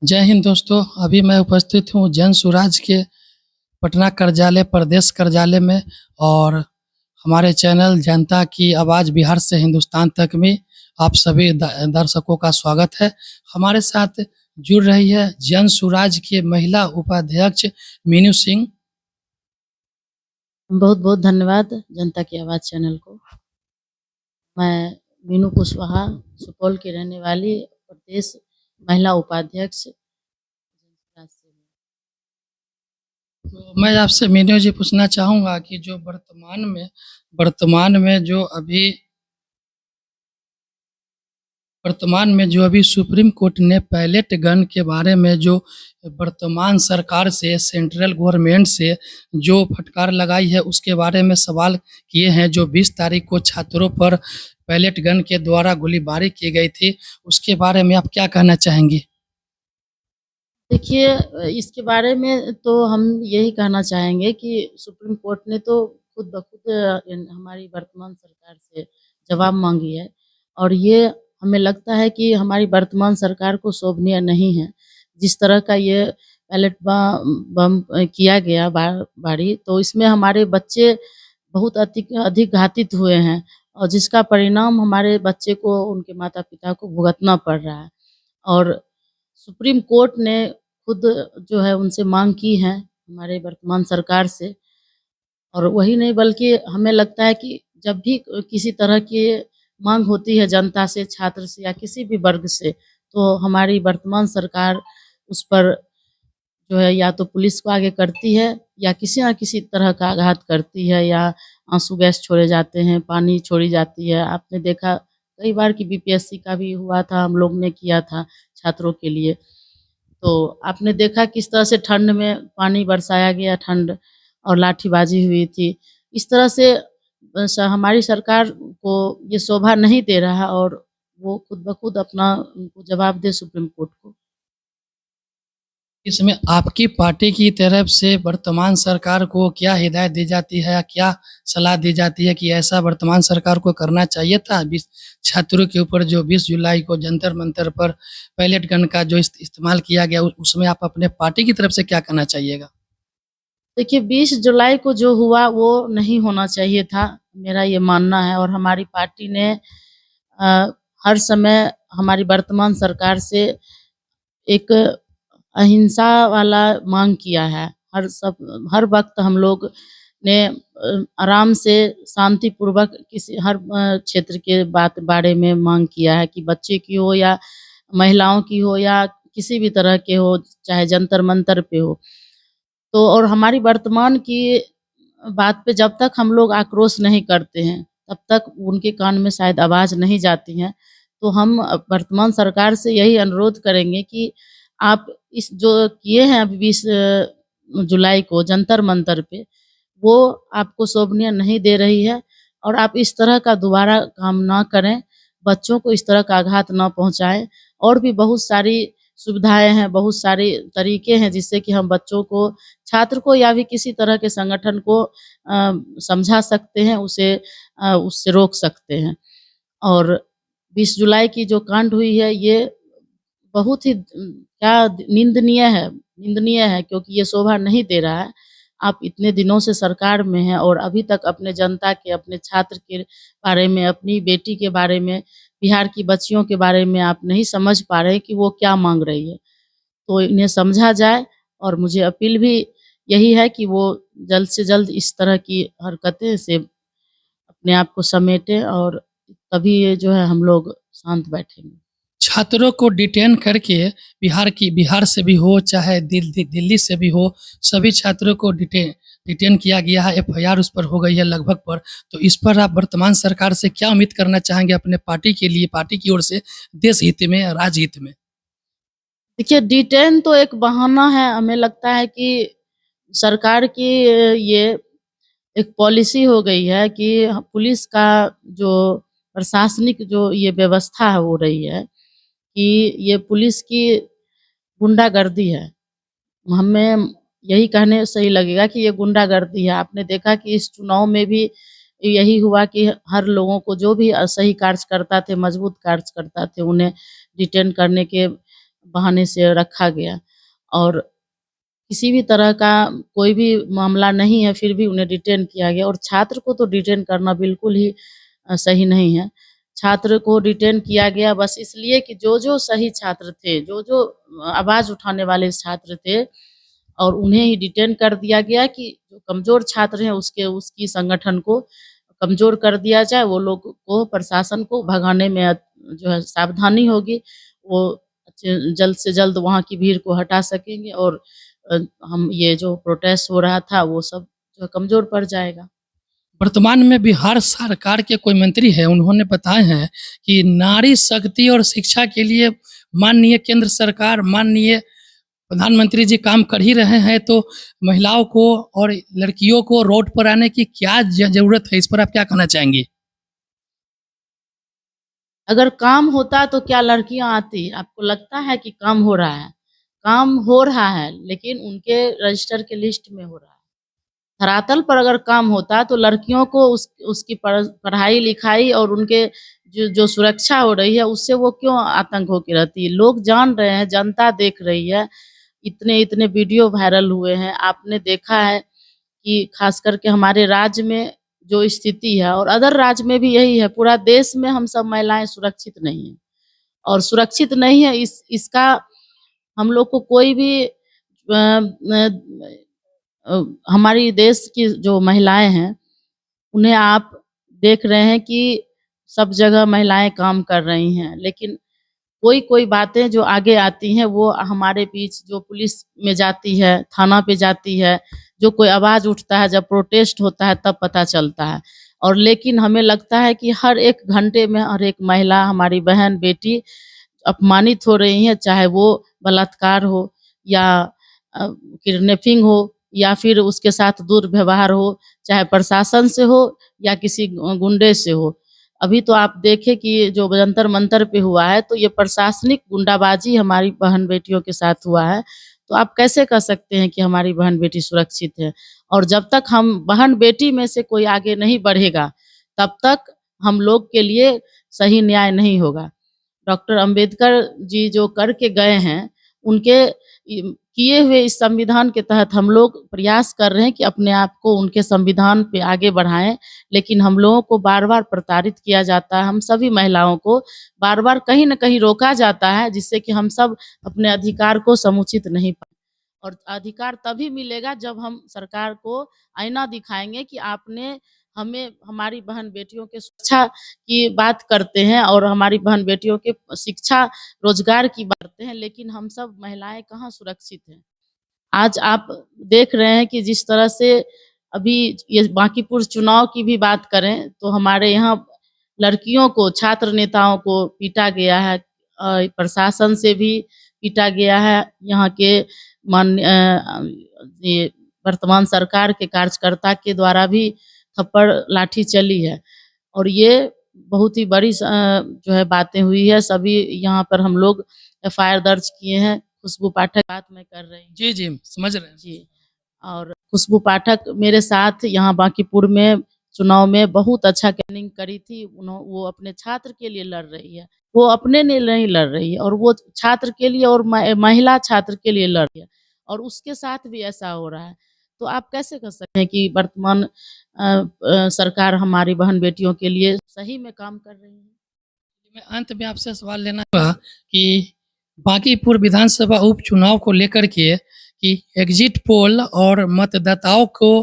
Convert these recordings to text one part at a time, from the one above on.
जय हिंद दोस्तों, अभी मैं उपस्थित हूँ जन सुराज के पटना कार्यालय प्रदेश कार्यालय में और हमारे चैनल जनता की आवाज़ बिहार से हिंदुस्तान तक में आप सभी दर्शकों का स्वागत है। हमारे साथ जुड़ रही है जन सुराज के महिला उपाध्यक्ष मीनू सिंह। बहुत बहुत धन्यवाद जनता की आवाज़ चैनल को। मैं मीनू कुशवाहा सुपौल की रहने वाली प्रदेश महिला उपाध्यक्ष। तो मैं आपसे मीनू जी पूछना चाहूँगा कि जो वर्तमान में जो अभी सुप्रीम कोर्ट ने पैलेट गन के बारे में जो वर्तमान सरकार से सेंट्रल गवर्नमेंट से जो फटकार लगाई है उसके बारे में सवाल किए हैं। जो 20 तारीख को छात्रों पर पैलेट गन के द्वारा गोलीबारी की गई थी, उसके बारे में आप क्या कहना चाहेंगी? देखिए, इसके बारे में तो हम यही कहना चाहेंगे कि सुप्रीम कोर्ट ने तो खुद ब खुद हमारी वर्तमान सरकार से जवाब मांगी है और ये हमें लगता है कि हमारी वर्तमान सरकार को शोभनीय नहीं है। जिस तरह का ये पैलेट बम किया गया बारी, तो इसमें हमारे बच्चे बहुत अधिक अधिक घातित हुए हैं और जिसका परिणाम हमारे बच्चे को, उनके माता-पिता को भुगतना पड़ रहा है। और सुप्रीम कोर्ट ने खुद जो है उनसे माँग की है हमारे वर्तमान सरकार से, और वही नहीं बल्कि हमें लगता है कि जब भी किसी तरह की माँग होती है जनता से, छात्र से या किसी भी वर्ग से, तो हमारी वर्तमान सरकार उस पर जो है या तो पुलिस को आगे करती है या किसी न किसी तरह का आघात करती है, या आंसू गैस छोड़े जाते हैं, पानी छोड़ी जाती है। आपने देखा कई बार कि बीपीएससी का भी हुआ था, हम लोग ने किया था छात्रों के लिए। तो आपने देखा किस तरह से ठंड में पानी बरसाया गया, ठंड और लाठीबाजी हुई थी। इस तरह से हमारी सरकार को ये शोभा नहीं दे रहा है और वो खुद ब खुद अपना उनको जवाब दे सुप्रीम कोर्ट को। इसमें आपकी पार्टी की तरफ से वर्तमान सरकार को क्या हिदायत दी जाती है या क्या सलाह दी जाती है कि ऐसा वर्तमान सरकार को करना चाहिए था? 20 छात्रों के ऊपर जो 20 जुलाई को जंतर मंतर पर पैलेट गन का जो इस्तेमाल किया गया, उसमें आप अपने पार्टी की तरफ से क्या कहना चाहिएगा? देखिए, 20 जुलाई को जो हुआ वो नहीं होना चाहिए था, मेरा ये मानना है। और हमारी पार्टी ने अ, हर समय हमारी वर्तमान सरकार से एक अहिंसा वाला माँग किया है। हर वक़्त हम लोग ने आराम से शांतिपूर्वक किसी हर क्षेत्र के बारे में माँग किया है, कि बच्चे की हो या महिलाओं की हो या किसी भी तरह के हो, चाहे जंतर-मंतर पे हो। तो और हमारी वर्तमान की बात पे जब तक हम लोग आक्रोश नहीं करते हैं, तब तक उनके कान में शायद आवाज़ नहीं जाती है। तो हम वर्तमान सरकार से यही अनुरोध करेंगे कि आप इस जो किए हैं अभी 20 जुलाई को जंतर-मंतर पे, वो आपको शोभनीय नहीं दे रही है और आप इस तरह का दोबारा काम ना करें, बच्चों को इस तरह का आघात ना पहुँचाएँ। और भी बहुत सारी सुविधाएँ हैं, बहुत सारे तरीके हैं जिससे कि हम बच्चों को, छात्र को या भी किसी तरह के संगठन को समझा सकते हैं, उसे उससे रोक सकते हैं। और 20 जुलाई की जो कांड हुई है, ये बहुत ही क्या निंदनीय है, क्योंकि ये शोभा नहीं दे रहा है। आप इतने दिनों से सरकार में हैं और अभी तक अपने जनता के, अपने छात्र के बारे में, अपनी बेटी के बारे में, बिहार की बच्चियों के बारे में आप नहीं समझ पा रहे कि वो क्या माँग रही है। तो इन्हें समझा जाए और मुझे अपील भी यही है कि वो जल्द से जल्द इस तरह की हरकतें से अपने आप को समेटें, और तभी ये जो है हम लोग शांत बैठेंगे। छात्रों को डिटेन करके बिहार से भी हो चाहे दिल्ली से भी हो, सभी छात्रों को डिटेन किया गया है। एफआईआर उस पर हो गई है लगभग पर। तो इस पर आप वर्तमान सरकार से क्या उम्मीद करना चाहेंगे अपने पार्टी के लिए, पार्टी की ओर से, देश हित में, राज्य हित में? देखिए, डिटेन तो एक बहाना है। हमें लगता है कि सरकार की ये एक पॉलिसी हो गई है कि पुलिस का जो प्रशासनिक जो ये व्यवस्था हो रही है, कि ये पुलिस की गुंडागर्दी है। हमें यही कहने सही लगेगा कि ये गुंडागर्दी है। आपने देखा कि इस चुनाव में भी यही हुआ कि हर लोगों को, जो भी सही कार्य करता थे, मजबूत कार्य करता थे, उन्हें डिटेन करने के बहाने से रखा गया और किसी भी तरह का कोई भी मामला नहीं है, फिर भी उन्हें डिटेन किया गया और छात्र को तो डिटेन करना बिल्कुल ही सही नहीं है। छात्र को डिटेन किया गया बस इसलिए कि जो-जो सही छात्र थे, जो-जो आवाज़ उठाने वाले छात्र थे और उन्हें ही डिटेन कर दिया गया कि जो कमज़ोर छात्र हैं उसकी संगठन को कमज़ोर कर दिया जाए, वो लोग को प्रशासन को भगाने में जो है सावधानी होगी, वो जल्द से जल्द वहाँ की भीड़ को हटा सकेंगे और अ, हम ये जो प्रोटेस्ट हो रहा था वो सब जो है कमज़ोर पड़ जाएगा। वर्तमान में बिहार सरकार के कोई मंत्री हैं, उन्होंने बताए हैं कि नारी शक्ति और शिक्षा के लिए माननीय केंद्र सरकार, माननीय प्रधानमंत्री जी काम कर ही रहे हैं, तो महिलाओं को और लड़कियों को रोड पर आने की क्या ज़रूरत है? इस पर आप क्या कहना चाहेंगी? अगर काम होता तो क्या लड़कियाँ आती? आपको लगता है कि काम हो रहा है? काम हो रहा है, लेकिन उनके रजिस्टर के लिस्ट में हो रहा है। धरातल पर अगर काम होता तो लड़कियों को उसकी पढ़ाई-लिखाई और उनके जो सुरक्षा हो रही है उससे वो क्यों आतंक होके रहती है। लोग जान रहे हैं, जनता देख रही है, इतने-इतने वीडियो वायरल हुए हैं। आपने देखा है कि ख़ास करके हमारे राज्य में जो स्थिति है और अदर राज्य में भी यही है, पूरा देश में हम सब महिलाएँ सुरक्षित नहीं हैं और सुरक्षित नहीं है इसका हम लोग को कोई भी हमारी देश की जो महिलाएँ हैं, उन्हें आप देख रहे हैं कि सब जगह महिलाएँ काम कर रही हैं, लेकिन कोई-कोई बातें जो आगे आती हैं, वो हमारे बीच जो पुलिस में जाती है, थाना पे जाती है, जो कोई आवाज़ उठता है, जब प्रोटेस्ट होता है, तब पता चलता है। और लेकिन हमें लगता है कि हर 1 घंटे में हर एक महिला, हमारी बहन, बेटी अपमानित हो रही हैं, चाहे वो बलात्कार हो या किडनैपिंग हो या फिर उसके साथ दुर्व्यवहार हो, चाहे प्रशासन से हो या किसी गुंडे से हो। अभी तो आप देखें कि जो जंतर-मंतर पे हुआ है, तो ये प्रशासनिक गुंडाबाज़ी हमारी बहन-बेटियों के साथ हुआ है। तो आप कैसे कह सकते हैं कि हमारी बहन-बेटी सुरक्षित है? और जब तक हम बहन-बेटी में से कोई आगे नहीं बढ़ेगा, तब तक हम लोग के लिए सही न्याय नहीं होगा। डॉक्टर अंबेडकर जी जो करके गए हैं, उनके किए हुए इस संविधान के तहत हम लोग प्रयास कर रहे हैं कि अपने आप को उनके संविधान पे आगे बढ़ाएँ, लेकिन हम लोगों को बार-बार प्रताड़ित किया जाता है, हम सभी महिलाओं को बार-बार कहीं न कहीं रोका जाता है, जिससे कि हम सब अपने अधिकार को समुचित नहीं पा और अधिकार तभी मिलेगा जब हम सरकार को आईना दिखाएँगे कि आपने हमें हमारी बहन-बेटियों के सुरक्षा की बात करते हैं और हमारी बहन-बेटियों के शिक्षा, रोज़गार की बात करते हैं, लेकिन हम सब महिलाएँ कहाँ सुरक्षित हैं। आज आप देख रहे हैं कि जिस तरह से अभी ये बांकीपुर चुनाव की भी बात करें, तो हमारे यहाँ लड़कियों को, छात्र नेताओं को पीटा गया है। प्रशासन से भी पीटा गया है। यहाँ के ये वर्तमान सरकार के कार्यकर्ता के द्वारा भी थप्पड़ लाठी चली है और ये बहुत ही बड़ी जो है बातें हुई है। सभी यहाँ पर हम लोग एफआईआर दर्ज किए हैं। खुशबू पाठक बात मैं कर रही हूँ। जी, जी, समझ रहे हैं। जी, और खुशबू पाठक मेरे साथ यहाँ बांकीपुर में चुनाव में बहुत अच्छा कैम्पेनिंग करी थी। वो अपने छात्र के लिए लड़ रही है। वो अपने लिए नहीं लड़ रही है और वो छात्र के लिए और महिला छात्र के लिए लड़ रही है और उसके साथ भी ऐसा हो रहा है। तो आप कैसे कह सकते हैं कि वर्तमान सरकार हमारी बहन-बेटियों के लिए सही में काम कर रही है? मैं अंत में आपसे सवाल लेना चाहूँगा कि बांकीपुर विधानसभा उपचुनाव को लेकर के कि एग्जिट पोल और मतदाताओं को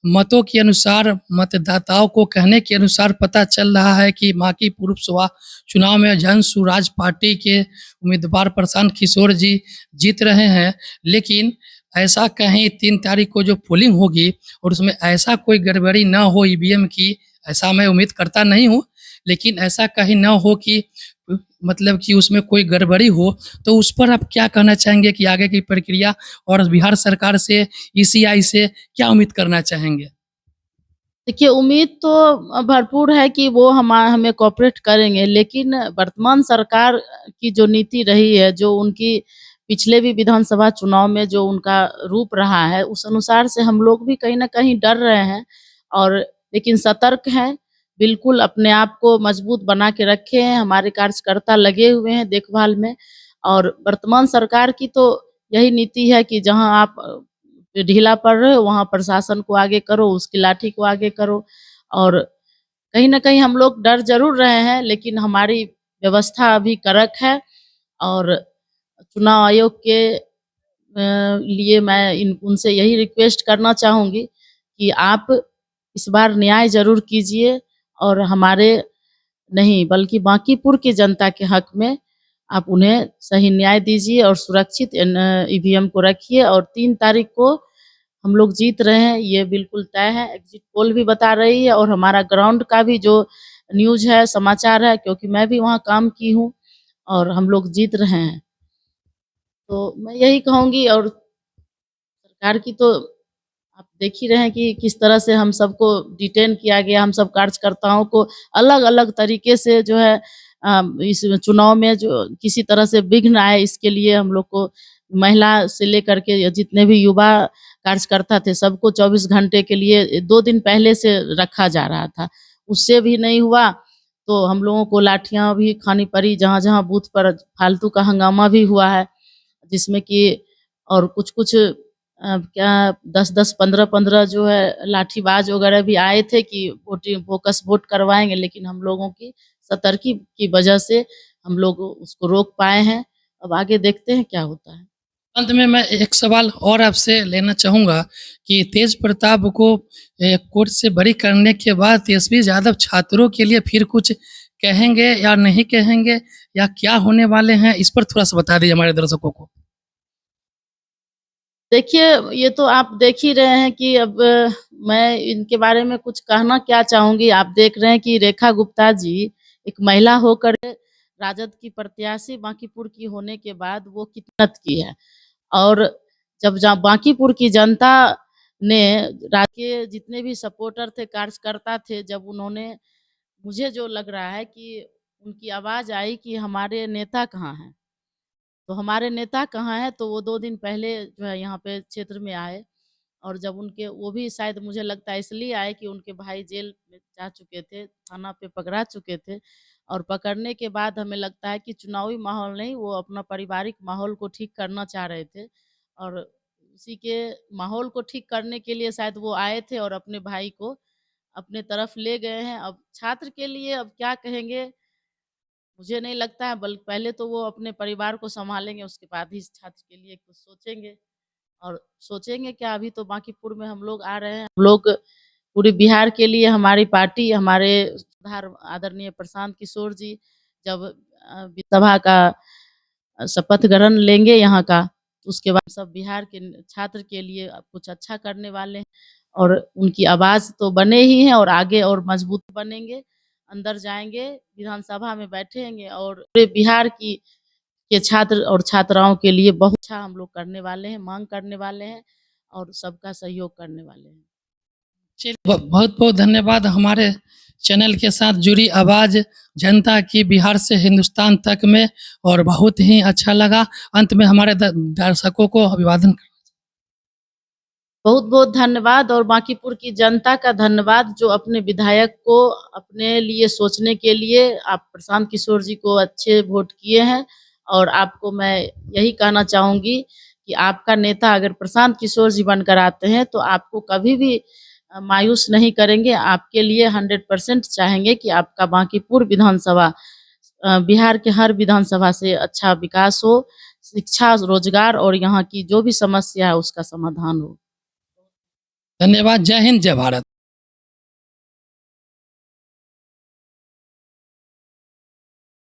मतों के अनुसार मतदाताओं को कहने के अनुसार पता चल रहा है कि बांकीपुर उपसभा चुनाव में जन स्वराज पार्टी के उम्मीदवार प्रशांत किशोर जी जीत रहे हैं, लेकिन ऐसा कहीं 3 तारीख को जो पोलिंग होगी और उसमें ऐसा कोई गड़बड़ी ना हो ईवीएम की, ऐसा मैं उम्मीद करता नहीं हूँ। लेकिन ऐसा कहीं ना हो कि मतलब कि उसमें कोई गड़बड़ी हो, तो उस पर आप क्या कहना चाहेंगे कि आगे की प्रक्रिया और बिहार सरकार से, ईसीआई से क्या उम्मीद करना चाहेंगे? देखिए, उम्मीद तो भरपूर है कि वो हमें कोऑपरेट करेंगे, लेकिन वर्तमान सरकार की जो नीति रही है, जो उनकी पिछले भी विधानसभा चुनाव में जो उनका रूप रहा है, उस अनुसार से हम लोग भी कहीं न कहीं डर रहे हैं और लेकिन सतर्क हैं। बिल्कुल अपने आप को मजबूत बना के रखे हैं, हमारे कार्यकर्ता लगे हुए हैं देखभाल में और वर्तमान सरकार की तो यही नीति है कि जहाँ आप ढीला पड़ रहे हो वहाँ प्रशासन को आगे करो, उसकी लाठी को आगे करो। और कहीं न कहीं हम लोग डर ज़रूर रहे हैं, लेकिन हमारी व्यवस्था अभी कड़क है। और चुनाव आयोग के लिए मैं उनसे यही रिक्वेस्ट करना चाहूँगी कि आप इस बार न्याय ज़रूर कीजिए और हमारे नहीं बल्कि बांकीपुर की जनता के हक में आप उन्हें सही न्याय दीजिए और सुरक्षित ईवीएम को रखिए। और 3 तारीख को हम लोग जीत रहे हैं, ये बिल्कुल तय है। एग्ज़िट पोल भी बता रही है और हमारा ग्राउंड का भी जो न्यूज़ है, समाचार है, क्योंकि मैं भी वहाँ काम की हूँ और हम लोग जीत रहे हैं। तो मैं यही कहूँगी। और सरकार की तो आप देख ही रहे हैं कि किस तरह से हम सबको डिटेन किया गया, हम सब कार्यकर्ताओं को अलग-अलग तरीके से जो है इस चुनाव में जो किसी तरह से विघ्न आए, इसके लिए हम लोग को महिला से लेकर के जितने भी युवा कार्यकर्ता थे, सबको 24 घंटे के लिए 2 दिन पहले से रखा जा रहा था। उससे भी नहीं हुआ, तो हम लोगों को लाठियाँ भी खानी पड़ी, जहाँ-जहाँ बूथ पर फालतू का हंगामा भी हुआ है, जिसमें कि और कुछ-कुछ क्या 10-10, 15-15 जो है लाठीबाज वगैरह भी आए थे कि वोटिंग बोगस वोट करवाएँगे, लेकिन हम लोगों की सतर्की की वजह से हम लोग उसको रोक पाए हैं। अब आगे देखते हैं क्या होता है। अंत में मैं एक सवाल और आपसे लेना चाहूँगा कि तेज प्रताप को कोर्ट से बरी करने के बाद तेजस्वी यादव छात्रों के लिए फिर कुछ कहेंगे या नहीं कहेंगे या क्या होने वाले हैं? इस पर थोड़ा-सा बता दीजिए हमारे दर्शकों को। देखिए, ये तो आप देख ही रहे हैं कि अब मैं इनके बारे में कुछ कहना क्या चाहूँगी। आप देख रहे हैं कि रेखा गुप्ता जी एक महिला होकर राजद की प्रत्याशी बांकीपुर की होने के बाद वो कितनी मेहनत की है। और जब बांकीपुर की जनता ने के जितने भी सपोर्टर थे, कार्यकर्ता थे, जब उन्होंने मुझे जो लग रहा है कि उनकी आवाज़ आई कि हमारे नेता कहाँ हैं? तो हमारे नेता कहाँ हैं? तो वो 2 दिन पहले जो है यहाँ पे क्षेत्र में आए। और जब उनके वो भी शायद मुझे लगता है इसलिए आए कि उनके भाई जेल में जा चुके थे, थाना पे पकड़ा चुके थे। और पकड़ने के बाद हमें लगता है कि चुनावी माहौल नहीं, वो अपना पारिवारिक माहौल को ठीक करना चाह रहे थे। और उसी के माहौल को ठीक करने के लिए शायद वो आए थे और अपने भाई को अपने तरफ ले गए हैं। अब छात्र के लिए अब क्या कहेंगे? मुझे नहीं लगता है, बल्कि पहले तो वो अपने परिवार को सँभालेंगे, उसके बाद ही छात्र के लिए कुछ सोचेंगे। और सोचेंगे क्या, अभी तो बांकीपुर में हम लोग आ रहे हैं। हम लोग पूरे बिहार के लिए हमारी पार्टी, हमारे सुधार आदरणीय प्रशांत किशोर जी जब विधानसभा का शपथ ग्रहण लेंगे यहाँ का, तो उसके बाद सब बिहार के छात्र के लिए कुछ अच्छा करने वाले हैं। और उनकी आवाज़ तो बने ही हैं और आगे और मजबूत बनेंगे, अंदर जाएँगे, विधानसभा में बैठेंगे और पूरे बिहार की के छात्र और छात्राओं के लिए बहुत अच्छा हम लोग करने वाले हैं, माँग करने वाले हैं और सबका सहयोग करने वाले हैं। चलिए बहुत-बहुत धन्यवाद हमारे चैनल के साथ जुड़ी आवाज़ जनता की बिहार से हिंदुस्तान तक में और बहुत ही अच्छा लगा। अंत में हमारे दर्शकों को अभिवादन बहुत-बहुत धन्यवाद और बांकीपुर की जनता का धन्यवाद जो अपने विधायक को अपने लिए सोचने के लिए आप प्रशांत किशोर जी को अच्छे वोट किए हैं। और आपको मैं यही कहना चाहूँगी कि आपका नेता अगर प्रशांत किशोर जी बनकर आते हैं तो आपको कभी भी मायूस नहीं करेंगे। आपके लिए 100% चाहेंगे कि आपका बांकीपुर विधानसभा बिहार के हर विधानसभा से अच्छा विकास हो, शिक्षा, रोजगार और यहाँ की जो भी समस्या है उसका समाधान हो। धन्यवाद। जय हिंद, जय भारत।